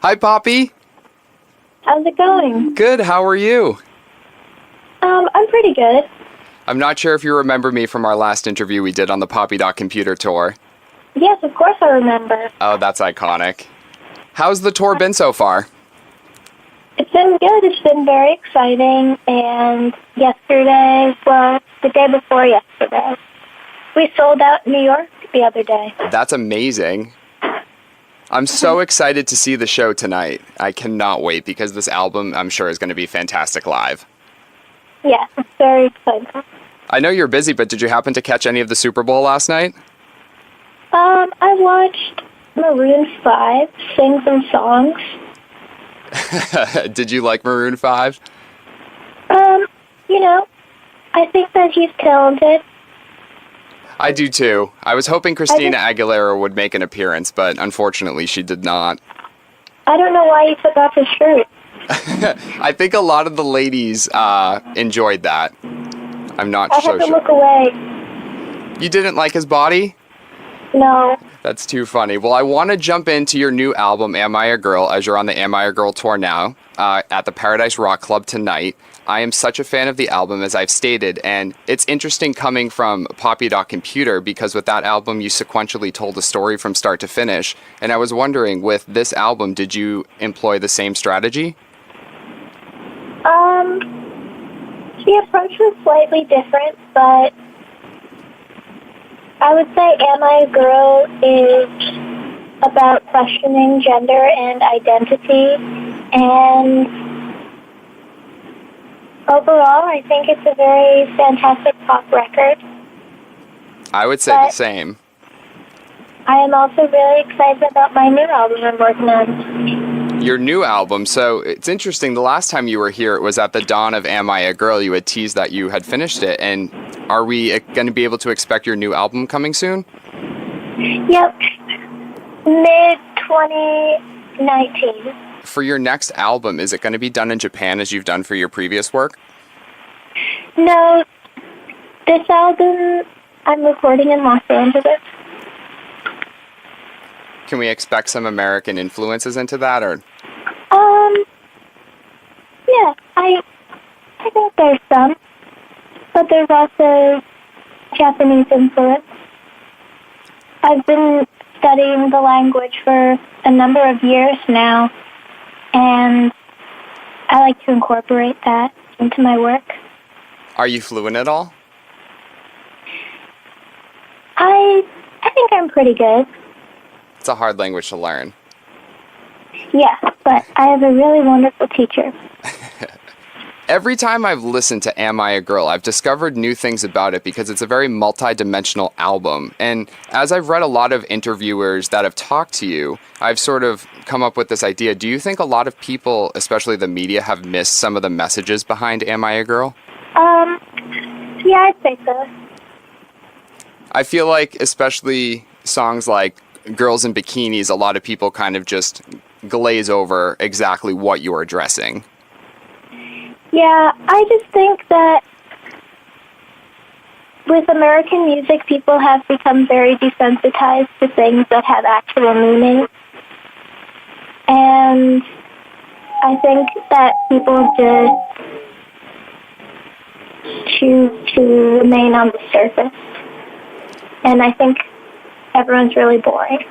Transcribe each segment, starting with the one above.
Hi, Poppy. How's it going? Good, how are you? I'm pretty good. I'm not sure if you remember me from our last interview we did on the Poppy Computer tour. Yes, of course I remember. Oh, that's iconic. How's the tour been so far? It's been good. It's been very exciting. And the day before yesterday, we sold out New York the other day. That's amazing. I'm so excited to see the show tonight. I cannot wait because this album, I'm sure, is going to be fantastic live. Yes, it's very exciting. I know you're busy, but did you happen to catch any of the Super Bowl last night? I watched Maroon 5 sing some songs. Did you like Maroon 5? I think that he's talented. I do too. I was hoping Christina Aguilera would make an appearance, but unfortunately she did not. I don't know why he took off his shirt. I think a lot of the ladies enjoyed that. I'm not so sure. I had to look away. You didn't like his body? No. That's too funny. Well, I want to jump into your new album, Am I a Girl, as you're on the Am I a Girl tour now at the Paradise Rock Club tonight. I am such a fan of the album, as I've stated, and it's interesting coming from Poppy Computer because with that album, you sequentially told a story from start to finish. And I was wondering, with this album, did you employ the same strategy? The approach was slightly different, but I would say Am I a Girl is about questioning gender and identity, and overall, I think it's a very fantastic pop record. I would say the same. I am also really excited about my new album I'm working on. Your new album, so it's interesting, the last time you were here, it was at the dawn of Am I a Girl. You had teased that you had finished it, and are we going to be able to expect your new album coming soon? Yep. Mid-2019. For your next album, is it going to be done in Japan as you've done for your previous work? No, this album I'm recording in Los Angeles. Can we expect some American influences into that, or? Yeah, I think there's some, but there's also Japanese influence. I've been studying the language for a number of years now, and I like to incorporate that into my work. Are you fluent at all? I think I'm pretty good. It's a hard language to learn. Yeah, but I have a really wonderful teacher. Every time I've listened to Am I a Girl, I've discovered new things about it because it's a very multi-dimensional album. And as I've read a lot of interviewers that have talked to you, I've sort of come up with this idea. Do you think a lot of people, especially the media, have missed some of the messages behind Am I a Girl? Yeah, I'd say so. I feel like especially songs like Girls in Bikinis, a lot of people kind of just glaze over exactly what you're addressing. Yeah, I just think that with American music, people have become very desensitized to things that have actual meaning. And I think that people just choose to remain on the surface. And I think everyone's really boring.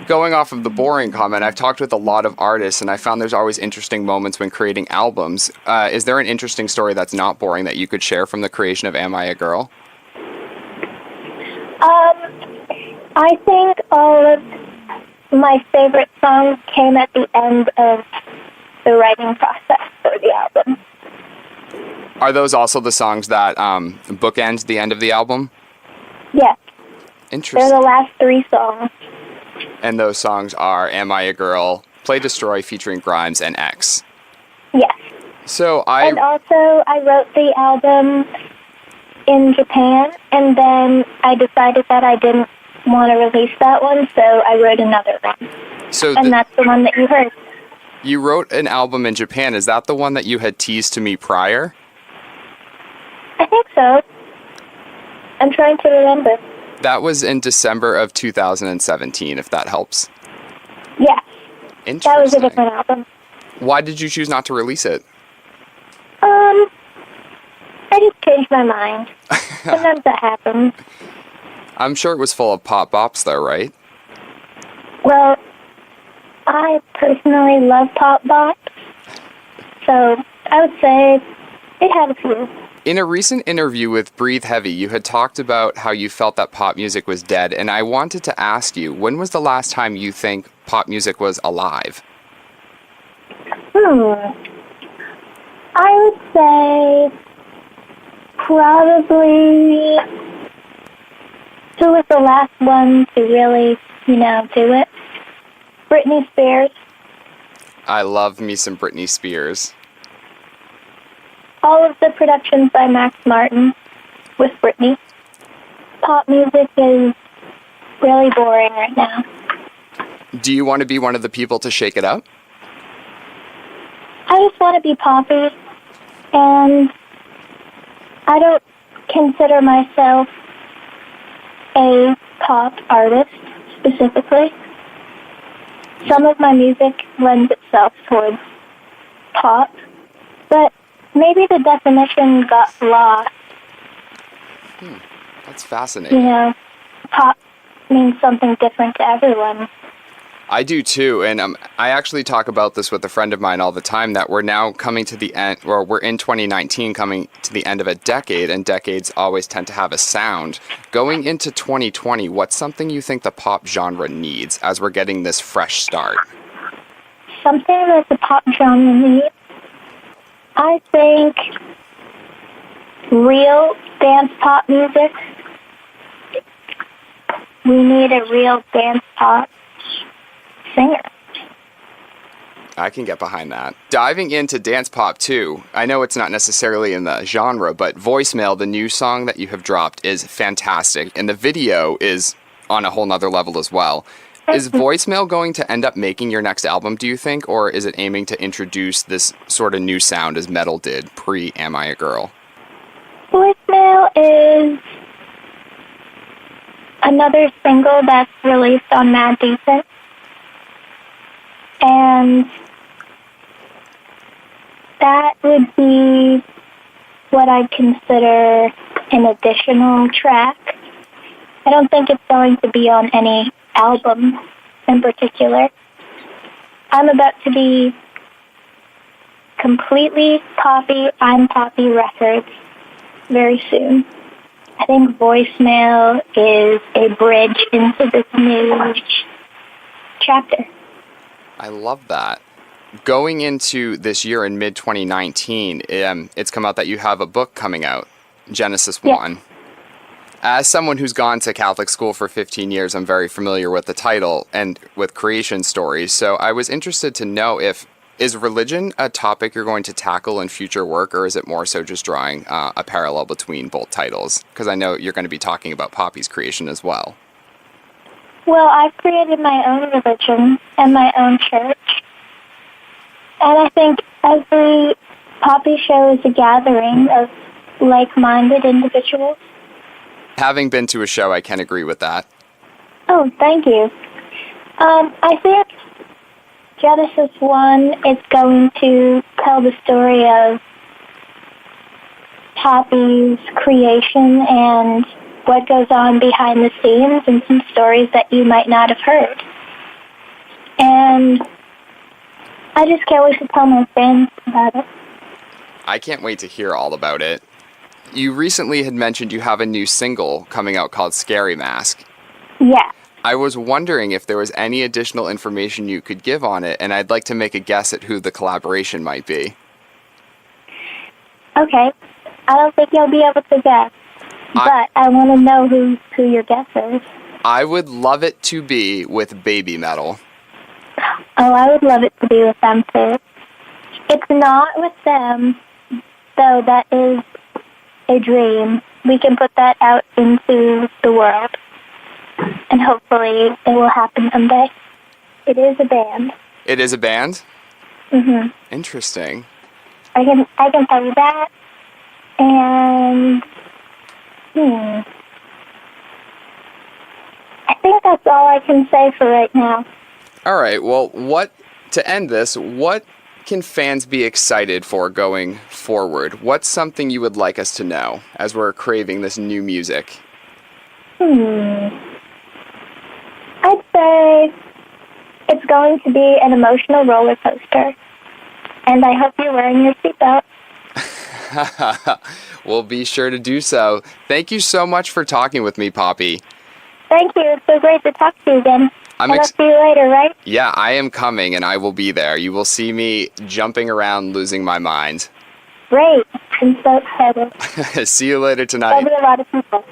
Going off of the boring comment, I've talked with a lot of artists, and I found there's always interesting moments when creating albums. Is there an interesting story that's not boring that you could share from the creation of Am I a Girl? I think all of my favorite songs came at the end of the writing process for the album. Are those also the songs that bookend the end of the album? Yes. Interesting. They're the last 3 songs. And those songs are Am I a Girl, Play Destroy featuring Grimes, and X. Yes. And also, I wrote the album in Japan, and then I decided that I didn't want to release that one, so I wrote another one. And that's the one that you heard. You wrote an album in Japan. Is that the one that you had teased to me prior? I think so. I'm trying to remember. That was in December of 2017, if that helps. Yeah. Interesting. That was a different album. Why did you choose not to release it? I just changed my mind. Sometimes that happens. I'm sure it was full of pop bops, though, right? Well, I personally love pop bops, so I would say it had a few. In a recent interview with Breathe Heavy, you had talked about how you felt that pop music was dead, and I wanted to ask you, when was the last time you think pop music was alive? I would say probably who was the last one to really, do it? Britney Spears. I love me some Britney Spears. All of the productions by Max Martin with Britney. Pop music is really boring right now. Do you want to be one of the people to shake it up? I just want to be poppy, and I don't consider myself a pop artist specifically. Some of my music lends itself towards pop, but maybe the definition got lost. That's fascinating. Pop means something different to everyone. I do too, and I actually talk about this with a friend of mine all the time, that we're now coming to the end, or we're in 2019 coming to the end of a decade, and decades always tend to have a sound. Going into 2020, what's something you think the pop genre needs as we're getting this fresh start? Something that the pop genre needs? I think real dance pop music. We need a real dance pop singer. I can get behind that. Diving into dance pop too, I know it's not necessarily in the genre, but Voicemail, the new song that you have dropped, is fantastic, and the video is on a whole nother level as well. Is Voicemail going to end up making your next album, do you think, or is it aiming to introduce this sort of new sound as metal did pre Am I a Girl? Voicemail is another single that's released on Mad Decent. And that would be what I'd consider an additional track. I don't think it's going to be on any album in particular. I'm about to be completely poppy, I'm Poppy Records very soon. I think Voicemail is a bridge into this new chapter. I love that. Going into this year in mid-2019, it's come out that you have a book coming out, Genesis 1. Yeah. As someone who's gone to Catholic school for 15 years, I'm very familiar with the title and with creation stories. So I was interested to know is religion a topic you're going to tackle in future work, or is it more so just drawing a parallel between both titles? Because I know you're going to be talking about Poppy's creation as well. Well, I've created my own religion and my own church. And I think every Poppy show is a gathering of like-minded individuals. Having been to a show, I can agree with that. Oh, thank you. I think Genesis 1 is going to tell the story of Poppy's creation and what goes on behind the scenes and some stories that you might not have heard. And I just can't wait to tell my fans about it. I can't wait to hear all about it. You recently had mentioned you have a new single coming out called Scary Mask. Yeah. I was wondering if there was any additional information you could give on it, and I'd like to make a guess at who the collaboration might be. Okay. I don't think you'll be able to guess. But I want to know who your guess is. I would love it to be with Baby Metal. Oh, I would love it to be with them, too. It's not with them, though that is a dream. We can put that out into the world, and hopefully it will happen someday. It is a band. It is a band? Mm-hmm. Interesting. I can tell you that, and... I think that's all I can say for right now. All right. Well, what to end this, what can fans be excited for going forward? What's something you would like us to know as we're craving this new music? I'd say it's going to be an emotional roller coaster. And I hope you're wearing your seatbelt. We'll be sure to do so. Thank you so much for talking with me, Poppy. Thank you. It's so great to talk to you again. I'm and I'll see you later, right? Yeah, I am coming and I will be there. You will see me jumping around, losing my mind. Great. I'm so excited. See you later There'll tonight. be a lot of people.